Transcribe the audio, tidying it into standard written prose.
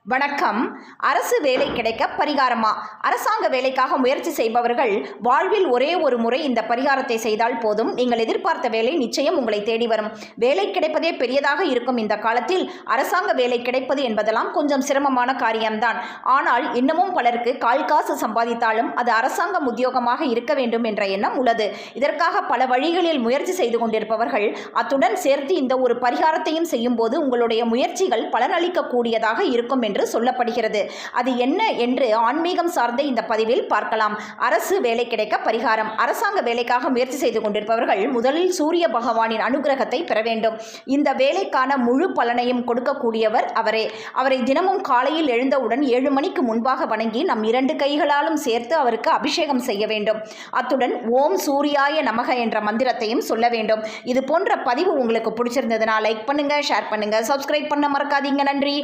வணக்கம். அரசு வேலை கிடைக்க பரிகாரமா? அரசாங்க வேலைக்காக முயற்சி செய்பவர்கள் வாழ்வில் ஒரே ஒரு முறை இந்த பரிகாரத்தை செய்தால் போதும், நீங்கள் எதிர்பார்த்த வேலை நிச்சயம் உங்களை தேடி வரும். வேலை கிடைப்பதே பெரியதாக இருக்கும் இந்த காலத்தில் அரசாங்க வேலை கிடைப்பது என்பதெல்லாம் கொஞ்சம் சிரமமான காரியம்தான். ஆனால் இன்னமும் பலருக்கு கால் காசு சம்பாதித்தாலும் அது அரசாங்க உத்தியோகமாக இருக்க வேண்டும் என்ற எண்ணம் உள்ளது. இதற்காக பல வழிகளில் முயற்சி செய்து கொண்டிருப்பவர்கள் அத்துடன் சேர்த்து இந்த ஒரு பரிகாரத்தையும் செய்யும் போது உங்களுடைய முயற்சிகள் பலனளிக்கக்கூடியதாக இருக்கும் என்று சொல்லப்படுகிறது. அது என்ன என்று ஆன்மீகம் சார்ந்த இந்த பதிவில் பார்க்கலாம். அரசு வேலை கிடைக்க பரிகாரம். அரசாங்க வேலைக்காக முயற்சி செய்து கொண்டிருப்பவர்கள் முதலில் சூரிய பகவானின் அனுகிரகத்தை பெற வேண்டும். இந்த வேலைக்கான முழு பலனையும் கொடுக்கக்கூடியவர் அவரே. அவரை தினமும் காலையில் எழுந்தவுடன் 7 மணிக்கு முன்பாக வணங்கி நம் 2 கைகளாலும் சேர்த்து அவருக்கு அபிஷேகம் செய்ய வேண்டும். அத்துடன் ஓம் சூர்யாய நமக என்ற மந்திரத்தையும் சொல்ல வேண்டும். இது போன்ற பதிவு உங்களுக்கு பிடிச்சிருந்ததுன்னா லைக் பண்ணுங்க, ஷேர் பண்ணுங்க, சப்ஸ்கிரைப் பண்ண மறக்காதீங்க. நன்றி.